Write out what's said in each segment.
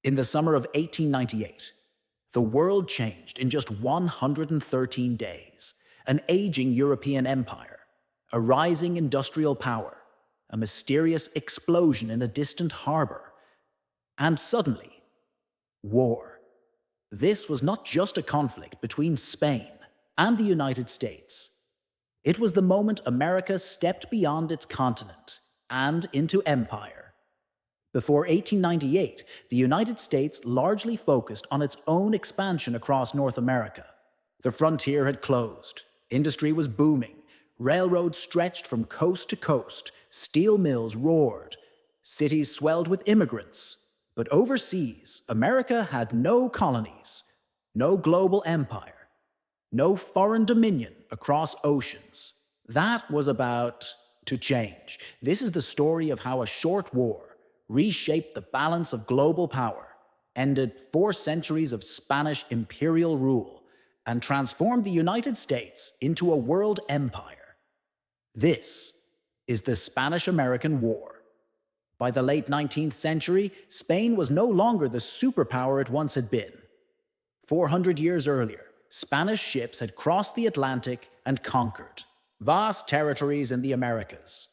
In the summer of 1898, the world changed in just 113 days. An aging European empire, a rising industrial power, a mysterious explosion in a distant harbor, and suddenly, war. This was not just a conflict between Spain and the United States. It was the moment America stepped beyond its continent and into empire. Before 1898, the United States largely focused on its own expansion across North America. The frontier had closed, industry was booming, railroads stretched from coast to coast, steel mills roared, cities swelled with immigrants. But overseas, America had no colonies, no global empire, no foreign dominion across oceans. That was about to change. This is the story of how a short war reshaped the balance of global power, ended 4 centuries of Spanish imperial rule, and transformed the United States into a world empire. This is the Spanish-American War. By the late 19th century, Spain was no longer the superpower it once had been. 400 years earlier, Spanish ships had crossed the Atlantic and conquered vast territories in the Americas.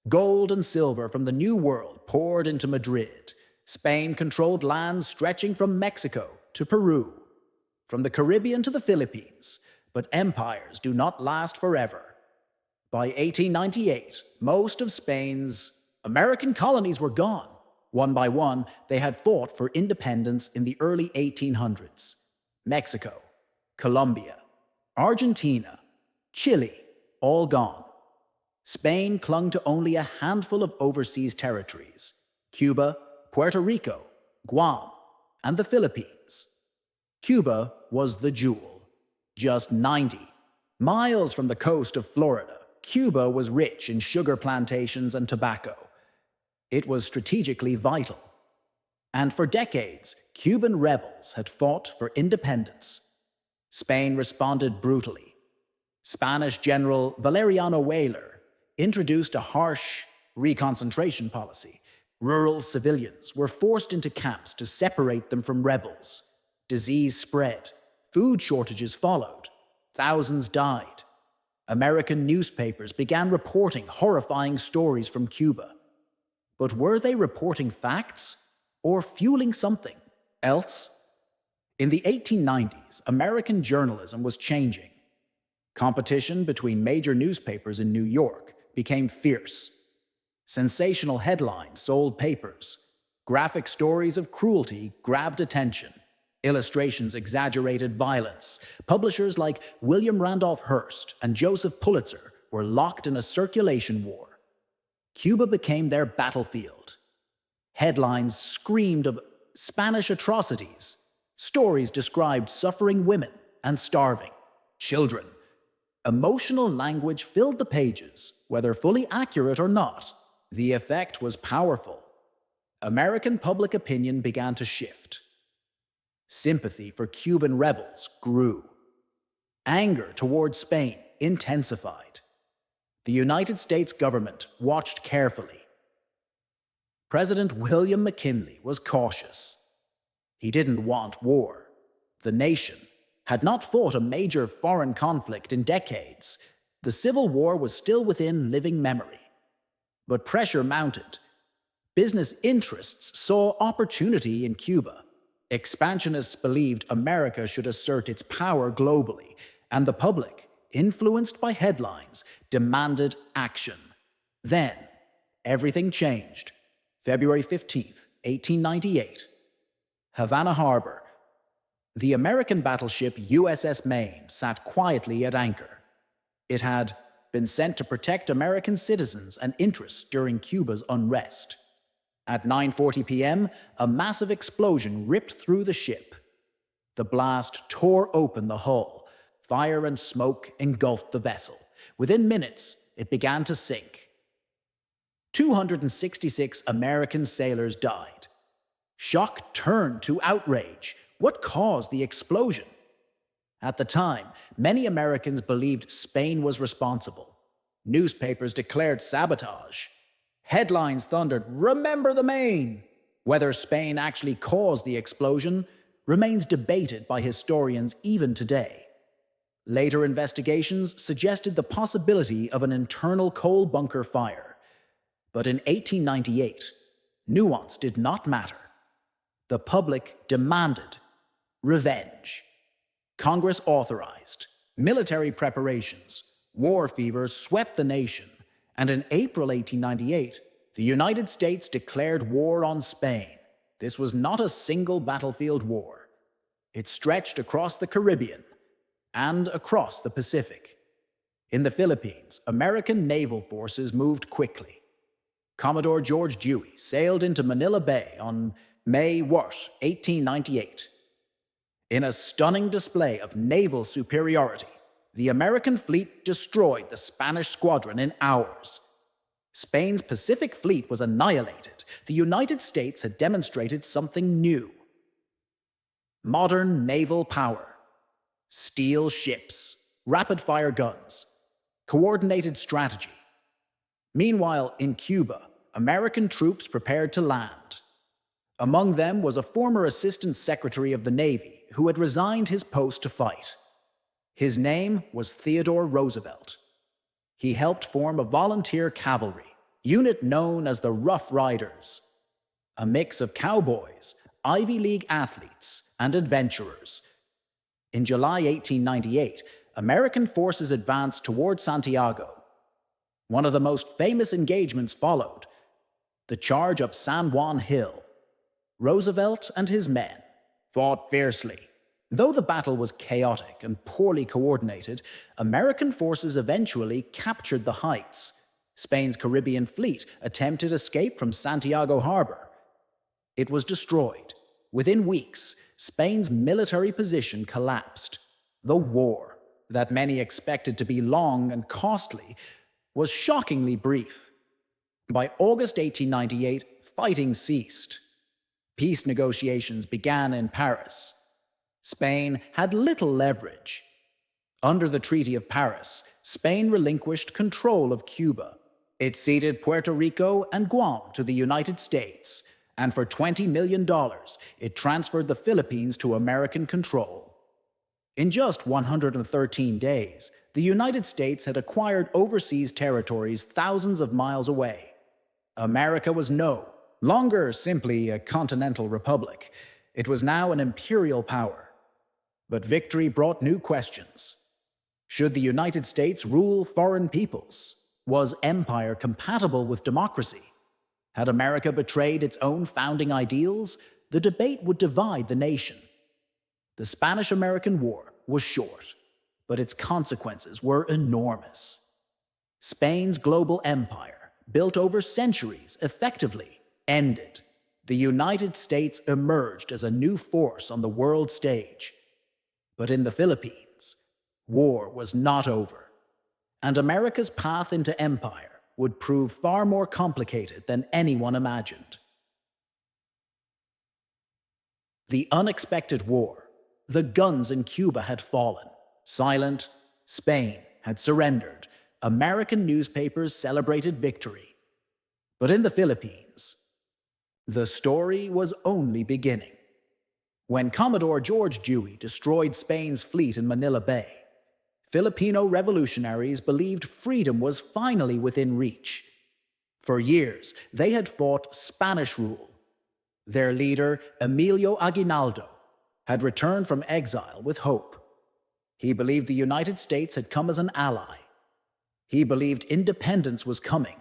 Gold and silver from the New World poured into Madrid. Spain controlled lands stretching from Mexico to Peru, from the Caribbean to the Philippines, but empires do not last forever. By 1898, most of Spain's American colonies were gone. One by one, they had fought for independence in the early 1800s. Mexico, Colombia, Argentina, Chile, all gone. Spain clung to only a handful of overseas territories: Cuba, Puerto Rico, Guam, and the Philippines. Cuba was the jewel. Just 90 miles from the coast of Florida, Cuba was rich in sugar plantations and tobacco. It was strategically vital. And for decades, Cuban rebels had fought for independence. Spain responded brutally. Spanish General Valeriano Weyler introduced a harsh reconcentration policy. Rural civilians were forced into camps to separate them from rebels. Disease spread. Food shortages followed. Thousands died. American newspapers began reporting horrifying stories from Cuba. But were they reporting facts or fueling something else? In the 1890s, American journalism was changing. Competition between major newspapers in New York became fierce. Sensational headlines sold papers. Graphic stories of cruelty grabbed attention. Illustrations exaggerated violence. Publishers like William Randolph Hearst and Joseph Pulitzer were locked in a circulation war. Cuba became their battlefield. Headlines screamed of Spanish atrocities. Stories described suffering women and starving children. Emotional language filled the pages, whether fully accurate or not. The effect was powerful. American public opinion began to shift. Sympathy for Cuban rebels grew. Anger toward Spain intensified. The United States government watched carefully. President William McKinley was cautious. He didn't want war. The nation had not fought a major foreign conflict in decades. The Civil War was still within living memory. But pressure mounted. Business interests saw opportunity in Cuba. Expansionists believed America should assert its power globally, and the public, influenced by headlines, demanded action. Then, everything changed. February 15th, 1898. Havana Harbor. The American battleship USS Maine sat quietly at anchor. It had been sent to protect American citizens and interests during Cuba's unrest. At 9:40 p.m., a massive explosion ripped through the ship. The blast tore open the hull. Fire and smoke engulfed the vessel. Within minutes, it began to sink. 266 American sailors died. Shock turned to outrage. What caused the explosion? At the time, many Americans believed Spain was responsible. Newspapers declared sabotage. Headlines thundered, "Remember the Maine!" Whether Spain actually caused the explosion remains debated by historians even today. Later investigations suggested the possibility of an internal coal bunker fire. But in 1898, nuance did not matter. The public demanded revenge. Congress authorized military preparations. War fever swept the nation, and in April 1898, the United States declared war on Spain. This was not a single battlefield war. It stretched across the Caribbean and across the Pacific. In the Philippines, American naval forces moved quickly. Commodore George Dewey sailed into Manila Bay on May 1898. In a stunning display of naval superiority, the American fleet destroyed the Spanish squadron in hours. Spain's Pacific Fleet was annihilated. The United States had demonstrated something new. Modern naval power, steel ships, rapid-fire guns, coordinated strategy. Meanwhile, in Cuba, American troops prepared to land. Among them was a former Assistant Secretary of the Navy who had resigned his post to fight. His name was Theodore Roosevelt. He helped form a volunteer cavalry unit known as the Rough Riders, a mix of cowboys, Ivy League athletes, and adventurers. In July 1898, American forces advanced toward Santiago. One of the most famous engagements followed, the charge up San Juan Hill. Roosevelt and his men fought fiercely. Though the battle was chaotic and poorly coordinated, American forces eventually captured the heights. Spain's Caribbean fleet attempted escape from Santiago Harbor. It was destroyed. Within weeks, Spain's military position collapsed. The war, that many expected to be long and costly, was shockingly brief. By August 1898, fighting ceased. Peace negotiations began in Paris. Spain had little leverage. Under the Treaty of Paris, Spain relinquished control of Cuba. It ceded Puerto Rico and Guam to the United States, and for $20 million, it transferred the Philippines to American control. In just 113 days, the United States had acquired overseas territories thousands of miles away. America was no longer simply a continental republic. It was now an imperial power. But victory brought new questions. Should the United States rule foreign peoples? Was empire compatible with democracy? Had America betrayed its own founding ideals? The debate would divide the nation. The Spanish-American War was short, but its consequences were enormous. Spain's global empire, built over centuries, effectively ended. The United States emerged as a new force on the world stage. But in the Philippines, war was not over, and America's path into empire would prove far more complicated than anyone imagined. The unexpected war. The guns in Cuba had fallen. Silent, Spain had surrendered. American newspapers celebrated victory. But in the Philippines, the story was only beginning. When Commodore George Dewey destroyed Spain's fleet in Manila Bay, Filipino revolutionaries believed freedom was finally within reach. For years, they had fought Spanish rule. Their leader, Emilio Aguinaldo, had returned from exile with hope. He believed the United States had come as an ally. He believed independence was coming.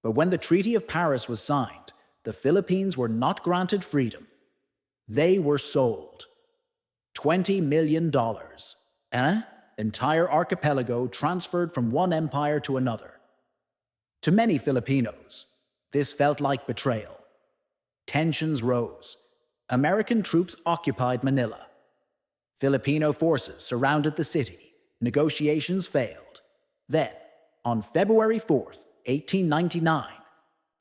But when the Treaty of Paris was signed, the Philippines were not granted freedom. They were sold. $20 million. An entire archipelago transferred from one empire to another. To many Filipinos, this felt like betrayal. Tensions rose. American troops occupied Manila. Filipino forces surrounded the city. Negotiations failed. Then, on February 4th, 1899,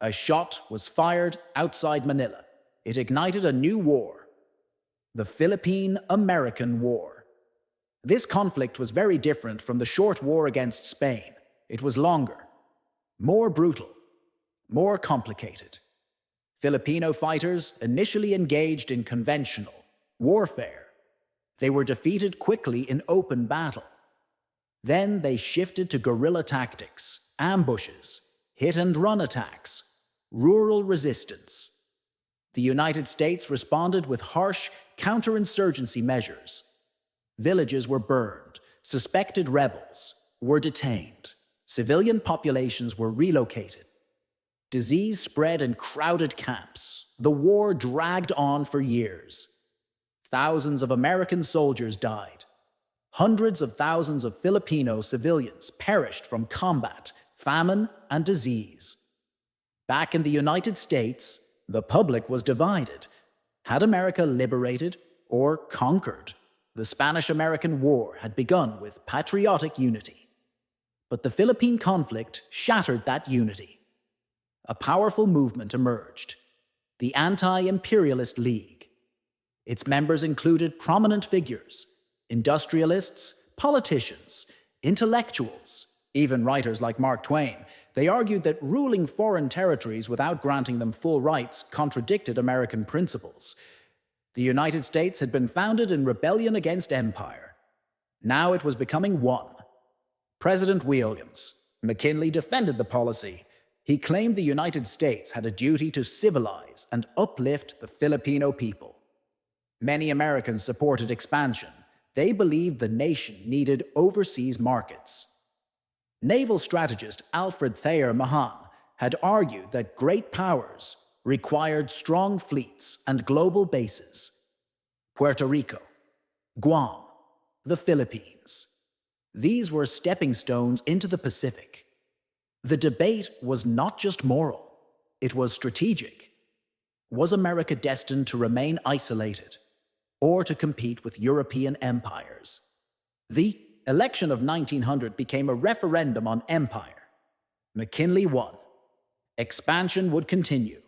a shot was fired outside Manila. It ignited a new war, the Philippine-American War. This conflict was very different from the short war against Spain. It was longer, more brutal, more complicated. Filipino fighters initially engaged in conventional warfare. They were defeated quickly in open battle. Then they shifted to guerrilla tactics, ambushes, hit-and-run attacks, rural resistance. The United States responded with harsh counterinsurgency measures. Villages were burned, suspected rebels were detained, civilian populations were relocated. Disease spread in crowded camps. The war dragged on for years. Thousands of American soldiers died. Hundreds of thousands of Filipino civilians perished from combat, famine, and disease. Back in the United States, the public was divided. Had America liberated or conquered? The Spanish-American War had begun with patriotic unity. But the Philippine conflict shattered that unity. A powerful movement emerged, the Anti-Imperialist League. Its members included prominent figures, industrialists, politicians, intellectuals, even writers like Mark Twain. They argued that ruling foreign territories without granting them full rights contradicted American principles. The United States had been founded in rebellion against empire. Now it was becoming one. President McKinley defended the policy. He claimed the United States had a duty to civilize and uplift the Filipino people. Many Americans supported expansion. They believed the nation needed overseas markets. Naval strategist Alfred Thayer Mahan had argued that great powers required strong fleets and global bases. Puerto Rico, Guam, the Philippines. These were stepping stones into the Pacific. The debate was not just moral, it was strategic. Was America destined to remain isolated or to compete with European empires? The election of 1900 became a referendum on empire. McKinley won. Expansion would continue.